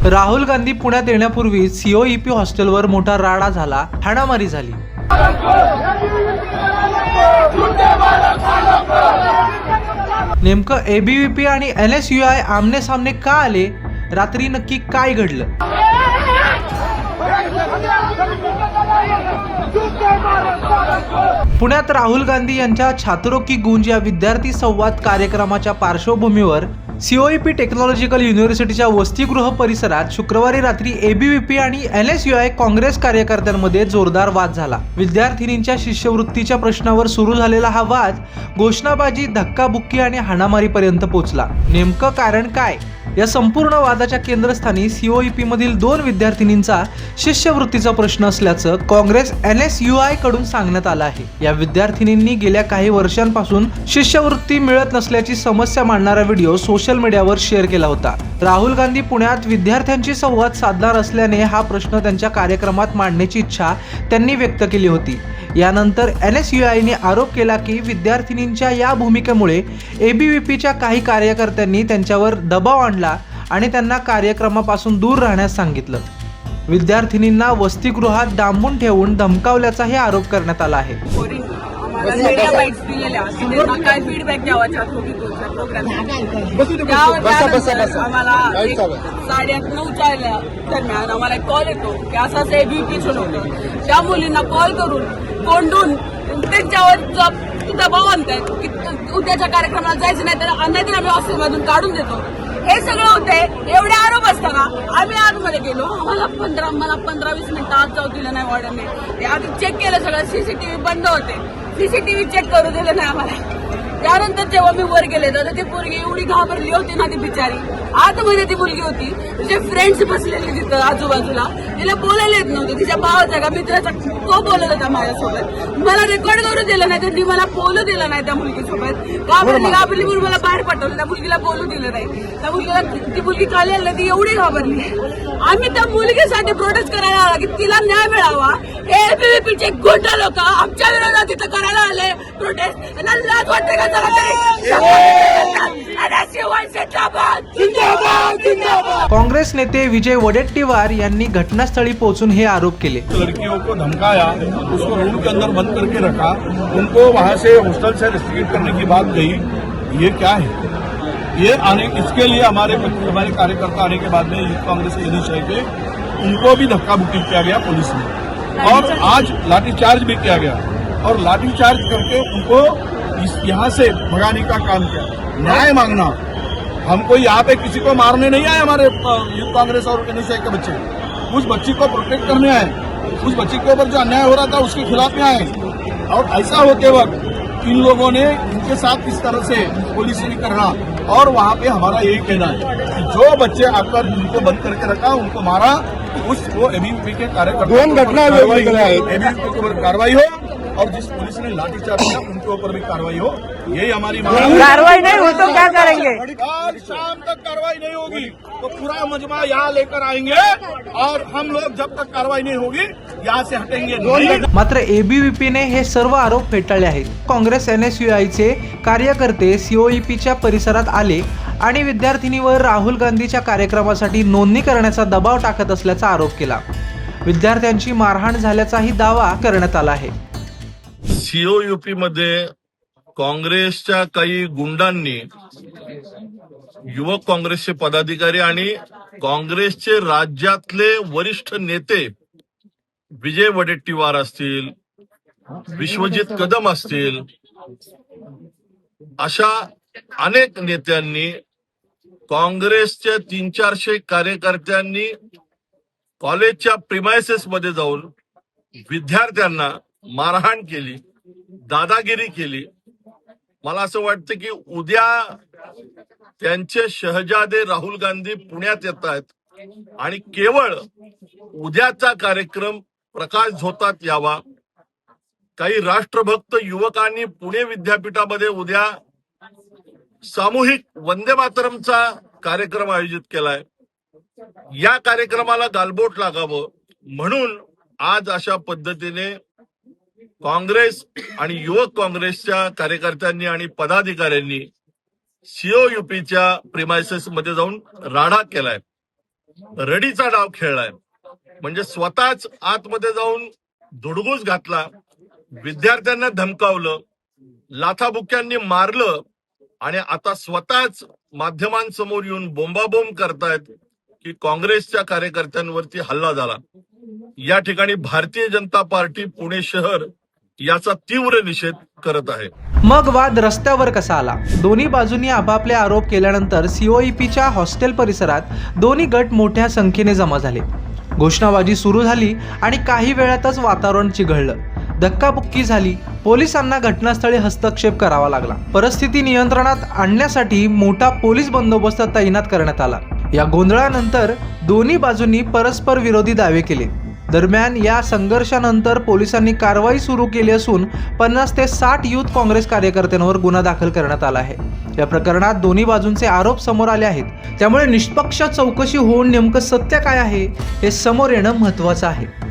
राहुल गांधी पुण्यात येण्यापूर्वी सीओईपी हॉस्टेलवर मोठा राडा झाला, हाणामारी झाली। नेमकं एबीव्हीपी आणि एनएसयूआय आमने सामने का आले? रात्री नक्की काय घडलं? पुण्यात राहुल गांधी यांच्या छात्रों की गूंज या विद्यार्थी संवाद कार्यक्रमाच्या पार्श्वभूमीवर सीओईपी टेक्नॉलॉजिकल युनिव्हर्सिटीच्या वसतिगृह परिसरात शुक्रवारी रात्री एबीव्हीपी आणि एनएसयूआय काँग्रेस कार्यकर्त्यांमध्ये जोरदार वाद झाला। विद्यार्थिनींच्या शिष्यवृत्तीच्या प्रश्नावर सुरू झालेला हा वाद घोषणाबाजी, धक्काबुक्की आणि हाणामारीपर्यंत पोहोचला। नेमकं कारण काय? या संपूर्ण वादाच्या केंद्रस्थानी सीओईपी मधील 2 विद्यार्थिनींचा शिष्यवृत्तीचा प्रश्न असल्याचं काँग्रेस एनएसयूआय कडून सांगण्यात आलं आहे। या विद्यार्थिनींनी गेल्या काही वर्षांपासून शिष्यवृत्ती मिळत नसल्याची समस्या मांडणारा व्हिडिओ सोशल मीडियावर शेअर केला होता। राहुल गांधी पुण्यात विद्यार्थ्यांशी संवाद साधणार असल्याने हा प्रश्न त्यांच्या कार्यक्रमात मांडण्याची इच्छा त्यांनी व्यक्त केली होती। यानंतर एनएसयूआयने आरोप केला की विद्यार्थिनींच्या या भूमिकेमुळे एबीव्हीपीच्या काही कार्यकर्त्यांनी त्यांच्यावर दबाव आणला आणि त्यांना कार्यक्रमापासून दूर राहण्यास सांगितलं। विद्यार्थिनींना वसतिगृहात डांबून ठेवून धमकावल्याचाही आरोप करण्यात आला आहे। काय फीडबॅक द्यावा आम्हाला 8:30-9च्या दरम्यान आम्हाला कॉल येतो की असं एबीव्हीपी होतं। त्या मुलींना कॉल करून कोंडून त्यांच्यावर दबाव आणतायत की उद्याच्या कार्यक्रमाला जायचं नाही तर आम्ही हॉस्टेलमधून काढून देतो। हे सगळं होते। एवढे आरोप असताना आम्ही आतमध्ये गेलो। मला 15-20 मिनिटं आत जाऊ दिलं नाही वॉर्डनने। आधी चेक केलं सगळं, सीसीटीव्ही बंद होते, सीसीटीव्ही चेक करू दिलं नाही आम्हाला। त्यानंतर जेव्हा मी वर गेले तर ती पोरगी एवढी घाबरली होती ना, ती बिचारी आतमध्ये ती मुलगी होती, तिचे फ्रेंड्स बसलेले तिथं आजूबाजूला, तिला बोलायला येत नव्हतं। तिच्या भावाचा का मित्राचा तो बोलत होता माझ्यासोबत, मला रेकॉर्ड करू दिलं नाही, त्यांनी मला बोलू दिलं नाही त्या मुलगीसोबत। घाबरली म्हणून मला बाहेर पाठवलं, त्या मुलगीला बोलू दिलं नाही। त्या मुलगीला ती मुलगी खाली आली, ती एवढी घाबरली। आम्ही त्या मुलगीसाठी प्रोटेस्ट करायला आला की तिला न्याय मिळावा। एबीव्हीपीचे गुंड लोक आमच्या विरोधात तिथं करायला आले प्रोटेस्ट, त्यांना लाज वाटते का? काँग्रेस नेते विजय वडेट्टीवार यांनी घटनास्थळी पोहोचून हे आरोप केले। लड़कियों को धमकाया, उसको रूम के अंदर बंद करके रखा, उनको वहां से हॉस्टल से रेस्ट्रिक्ट करने की बात गई। ये क्या है? ये इसके लिए हमारे कार्यकर्ता आने के बाद में यूथ कांग्रेस के निशाय के उनको भी धक्का बुक्की किया गया पुलिस ने, और आज लाठीचार्ज भी किया गया, और लाठीचार्ज करके उनको यहाँ से भगाने का काम किया। न्याय मांगना, हमको यहाँ पे किसी को मारने नहीं आए हमारे यूथ कांग्रेस और निशाय के बच्चे, उस बच्ची को प्रोटेक्ट करने आए, उस बच्ची के ऊपर जो अन्याय हो रहा था उसके खिलाफ में आए। और ऐसा होते वक्त इन लोगों ने इनके साथ किस तरह से पुलिस ने करना, और वहाँ पे हमारा यही कहना है कि जो बच्चे आकर उनको बंद करके रखा, उनको मारा, वो एबीव्हीपी के कार्यकर्ता एबीव्हीपी के ऊपर कार्रवाई हो, और जिस पुलिस ने लाठीचार्ज किया उनके ऊपर भी कार्रवाई हो। यही हमारी मांग है। कार्रवाई नहीं हो तो क्या करेंगे? आज शाम तक कार्रवाई नहीं होगी तो पूरा मजमा यहाँ लेकर आएंगे, और हम लोग जब तक कार्रवाई नहीं होगी यहाँ से हटेंगे नहीं। मात्र एबीव्हीपीने हे सर्व आरोप फेटाळले आहेत। काँग्रेस एनएसयूआयचे कार्यकर्ते सीओईपीच्या परिसरात आले आणि विद्यार्थिनीवर राहुल गांधीच्या कार्यक्रमासाठी नोंदणी करण्याचा दबाव टाकत असल्याचा आरोप केला। विद्यार्थ्यांची मारहाण झाल्याचाही दावा करण्यात आला आहे। सीओयूपी मध्ये काँग्रेसच्या काही गुंडांनी युवक काँग्रेसचे पदाधिकारी आणि काँग्रेसचे राज्यातले वरिष्ठ नेते विजय वडेट्टीवार असतील, विश्वजित कदम असतील, अशा अनेक नेत्यांनी काँग्रेसच्या 300-400 कार्यकर्त्यांनी कॉलेजच्या प्रिमायसेस मध्ये जाऊन विद्यार्थ्यांना मारहाण केली, दादागिरी केली। मला असं वाटतं की उद्या त्यांचे शहजादे राहुल गांधी पुण्यात येत आहेत आणि केवळ उद्याचा कार्यक्रम प्रकाश झोतात यावा। काही राष्ट्रभक्त युवकांनी पुणे विद्यापीठामध्ये उद्या सामूहिक वंदे मातरमचा कार्यक्रम आयोजित केलाय। या कार्यक्रमाला गालबोट लागावं म्हणून आज अशा पद्धतीने काँग्रेस आणि युवक काँग्रेसच्या कार्यकर्त्यांनी आणि पदाधिकाऱ्यांनी सीओयूपीच्या प्रिमायसेस मध्ये जाऊन राडा केलाय। रडीचा डाव खेळलाय. म्हणजे स्वतःच आतमध्ये जाऊन धुडगूस घातला, विद्यार्थ्यांना धमकावलं, लाथाबुक्क्यांनी मारलं आणि आता स्वतःच माध्यमांसमोर येऊन बोंबाबोंब करतायत की काँग्रेसच्या कार्यकर्त्यांवरती हल्ला झाला. या ठिकाणी भारतीय जनता पार्टी पुणे शहर याचा तीव्र निषेध करत आहे. मग वाद रस्त्यावर कसा आला? दोन्ही बाजूंनी आपापले आरोप केल्यानंतर सीओईपीच्या हॉस्टेल परिसरात दोन्ही गट मोठ्या संख्येने जमा झाले. घोषणाबाजी सुरू झाली आणि काही वेळातच वातावरण चिघळलं. धक्काबुक्की झाली. पोलिसांना घटनास्थळी हस्तक्षेप करावा लागला. परिस्थिती नियंत्रणात आणण्यासाठी मोठा पोलीस बंदोबस्त तैनात करण्यात आला. या गोंधळानंतर दोन्ही बाजूंनी परस्पर विरोधी दावे केले. दरम्यान या संघर्षानंतर पोलिसांनी कारवाई सुरू केली असून 50 ते 60 युथ काँग्रेस कार्यकर्त्यांवर गुन्हा दाखल करण्यात आला आहे. या प्रकरणात दोन्ही बाजूंचे आरोप समोर आले आहेत. त्यामुळे निष्पक्ष चौकशी होऊन नेमकं सत्य काय आहे हे समोर येणं महत्त्वाचं आहे.